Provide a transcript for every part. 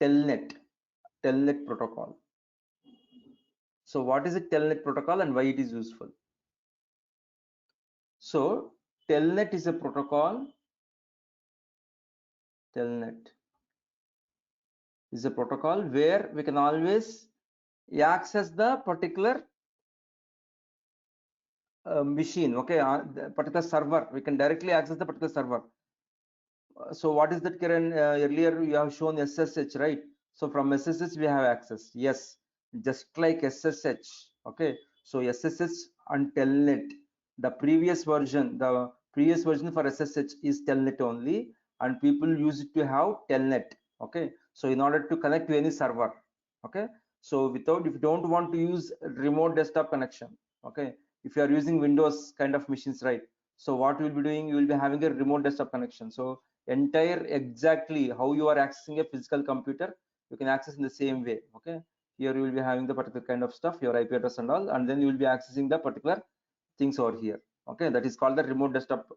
telnet protocol. So what is a telnet protocol and why it is useful? So telnet is a protocol. Telnet is a protocol where we can always access the particular machine, okay, the particular server. We can directly access the particular server. So what is that, Kiran? Earlier you have shown SSH, right? So from SSH we have access. Yes, just like SSH. Okay, so SSH and Telnet, the previous version for SSH is Telnet only, and people use it to have Telnet. Okay, so in order to connect to any server, okay, so if you don't want to use remote desktop connection, okay, if you are using Windows kind of machines, right? So what you will be doing, you will be having a remote desktop connection. So entire exactly how you are accessing a physical computer, you can access in the same way. Okay, here you will be having the particular kind of stuff, your IP address and all, and then you will be accessing the particular things over here. Okay, that is called the remote desktop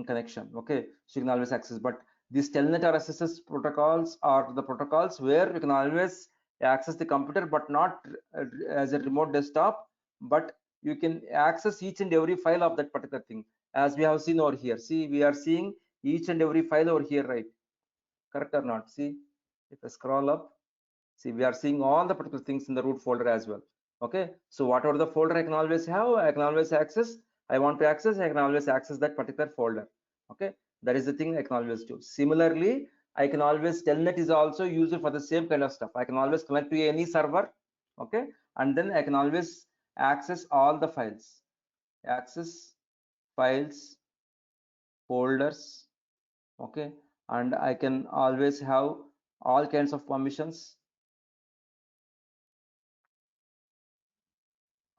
connection. Okay, so you can always access. But these telnet or SSH protocols are the protocols where you can always access the computer, but not as a remote desktop, but you can access each and every file of that particular thing, as we have seen over here. See, we are seeing each and every file over here, right? Correct or not? See, if I scroll up, see, we are seeing all the particular things in the root folder as well. Okay, so whatever the folder I can always have, I can always access. I want to access, I can always access that particular folder. Okay, that is the thing I can always do. Similarly, I can always, telnet is also used for the same kind of stuff. I can always connect to any server. Okay, and then I can always access all the files, access files, folders. Okay, and I can always have all kinds of permissions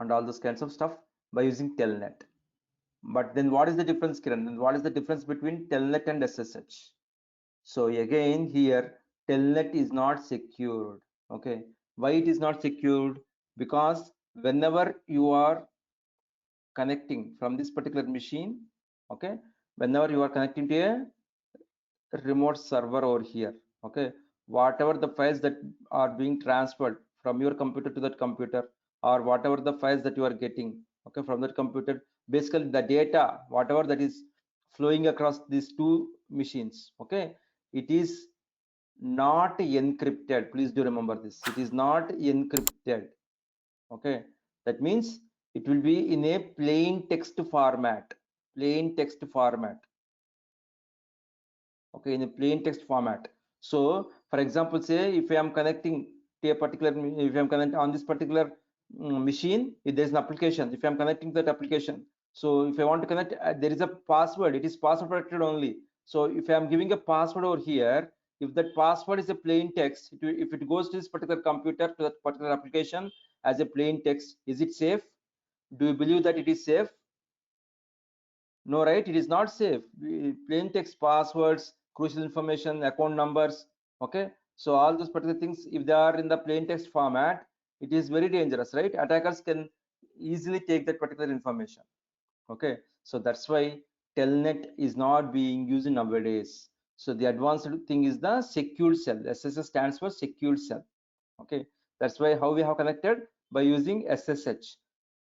and all those kinds of stuff by using telnet. But then what is the difference, Kiran? Then what is the difference between telnet and SSH? So again, here telnet is not secured. Okay, why it is not secured? Because whenever you are connecting from this particular machine, okay, whenever you are connecting to a remote server over here, okay, whatever the files that are being transferred from your computer to that computer, or whatever the files that you are getting, okay, from that computer, basically the data whatever that is flowing across these two machines, okay, it is not encrypted. Please do remember this, it is not encrypted. Okay, that means it will be in a plain text format. Okay, in a plain text format. So for example, say if I am connecting to a particular, if I am connecting on this particular machine, if there is an application, if I am connecting to that application, so if I want to connect, there is a password, it is password protected only. So if I am giving a password over here, if that password is a plain text, if it goes to this particular computer, to that particular application as a plain text, is it safe? Do you believe that it is safe? No, right? It is not safe. Plain text passwords, crucial information, account numbers. Okay, so all those particular things, if they are in the plain text format, it is very dangerous, right? Attackers can easily take that particular information. Okay, so that's why telnet is not being used nowadays. So the advanced thing is the secured cell. SSH stands for secured cell. Okay, that's why how we have connected by using SSH.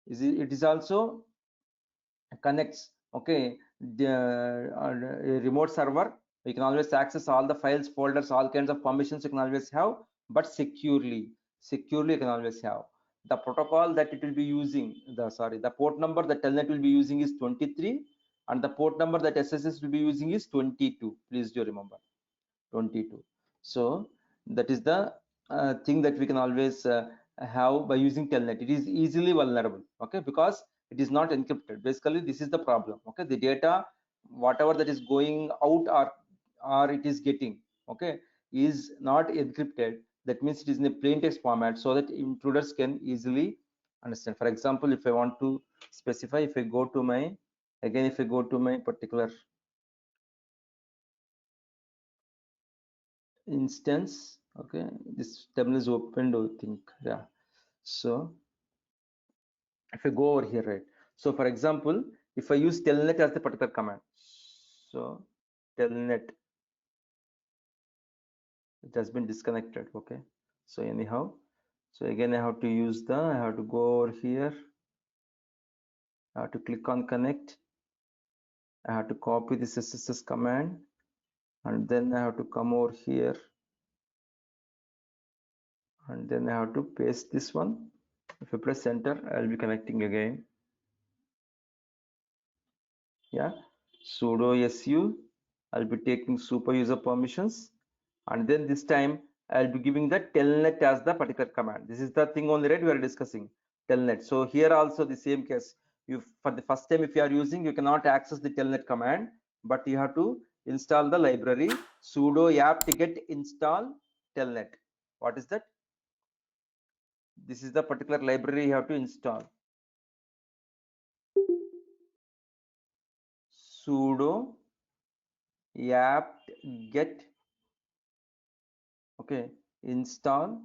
It is also connects, okay, the remote server. You can always access all the files, folders, all kinds of permissions you can always have, but securely you can always have. The protocol that it will be using, the port number that telnet will be using is 23, and the port number that SSH will be using is 22. Please do remember 22. So that is the thing that we can always have by using telnet. It is easily vulnerable, okay, because it is not encrypted. Basically this is the problem. Okay, the data whatever that is going out, or it is getting, okay, is not encrypted. That means it is in a plain text format, so that intruders can easily understand. For example, if I want to specify, if I go to my, again if I go to my particular instance, okay, this terminal is opened, I think, yeah. So if I go over here, right, so for example, if I use telnet as the particular command, so telnet it has been disconnected. Okay, so anyhow, so again I have to use I have to go over here, I have to click on connect, I have to copy this SSH command, and then I have to come over here, and then I have to paste this one. If I press enter, I'll be connecting again. Yeah, sudo su, I'll be taking super user permissions, and then this time I'll be giving the telnet as the particular command. This is the thing only, right? We are discussing telnet. So here also the same case. You, for the first time, if you are using, you cannot access the telnet command, but you have to install the library sudo apt-get install telnet. What is that? This is the particular library you have to install. Sudo apt-get, okay, install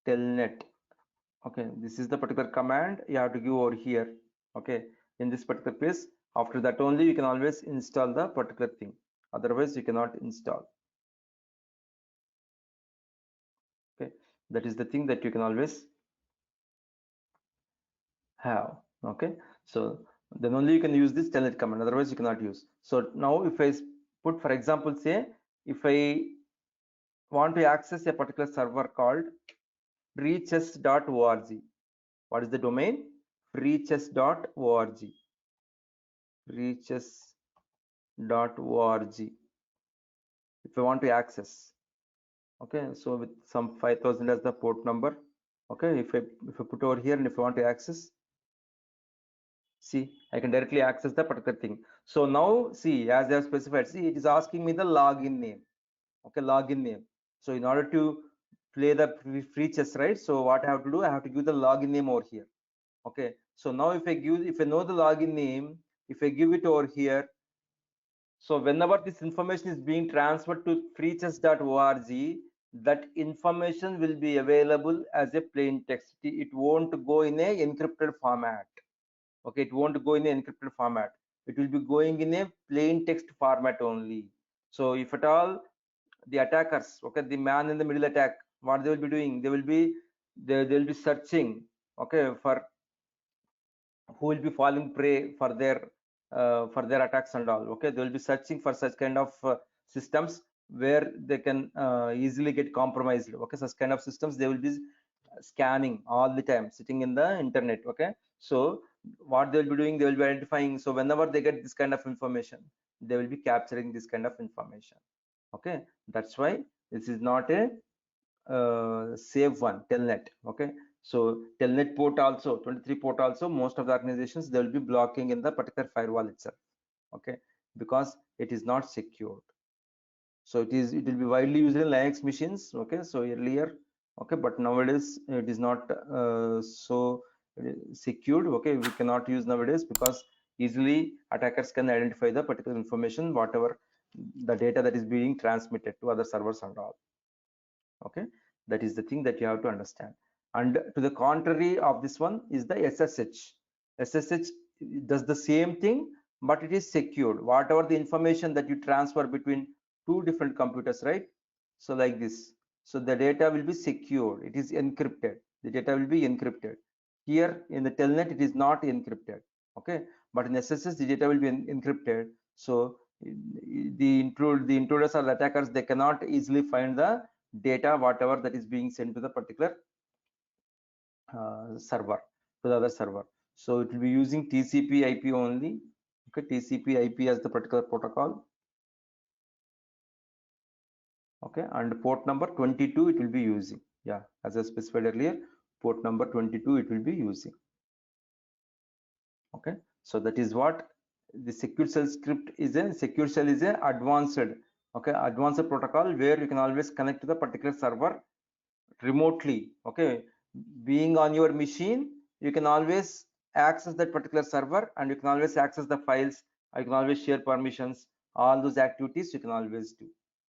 telnet. Okay, this is the particular command you have to give over here. Okay, in this particular place, after that only you can always install the particular thing, otherwise you cannot install. Okay, that is the thing that you can always have. Okay, so then only you can use this telnet command, otherwise you cannot use. So now if I put, for example, say if I want to access a particular server called freechess.org. What is the domain? freechess.org. freechess.org. If I want to access, okay, so with some 5000 as the port number. Okay, if I put over here, and if I want to access, see, I can directly access the particular thing. So now see, as I have specified, see, it is asking me the login name. Okay, login name. So in order to play the free chess, right, so what I have to do, I have to give the login name over here. Okay, so now if I know the login name, if I give it over here, so whenever this information is being transferred to freechess.org, that information will be available as a plain text. It won't go in a encrypted format. Okay, it won't go in an encrypted format. It will be going in a plain text format only. So if at all the attackers, okay, the man in the middle attack, what they will be doing, they will be searching, okay, for who will be falling prey for their attacks and all. Okay, they will be searching for such kind of systems where they can easily get compromised. Okay, such kind of systems they will be scanning all the time, sitting in the internet. Okay, so what they will be doing, they will be identifying. So whenever they get this kind of information, they will be capturing this kind of information. Okay, that's why this is not a safe one, telnet. Okay, so telnet port also, 23 port also, most of the organizations, they will be blocking in the particular firewall itself. Okay, because it is not secured. So it will be widely used in Linux machines. Okay, so earlier, okay, but nowadays it is not so secured. Okay, we cannot use nowadays because easily attackers can identify the particular information, whatever the data that is being transmitted to other servers and all. Okay, that is the thing that you have to understand. And to the contrary of this one is the SSH does the same thing, but it is secured. Whatever the information that you transfer between two different computers, right, so like this, so the data will be secured, it is encrypted, the data will be encrypted. Here in the telnet it is not encrypted. Okay, but in SSH the data will be encrypted. So the intruders or the attackers, they cannot easily find the data whatever that is being sent to the particular server, to the other server. So it will be using TCP IP only. Okay, TCP IP as the particular protocol. Okay, and port number 22 it will be using. Yeah, as I specified earlier, port number 22 it will be using. Okay, so that is what the secure shell script is. A secure shell is a advanced, okay, advanced protocol where you can always connect to the particular server remotely. Okay, being on your machine, you can always access that particular server, and you can always access the files, you can always share permissions, all those activities you can always do.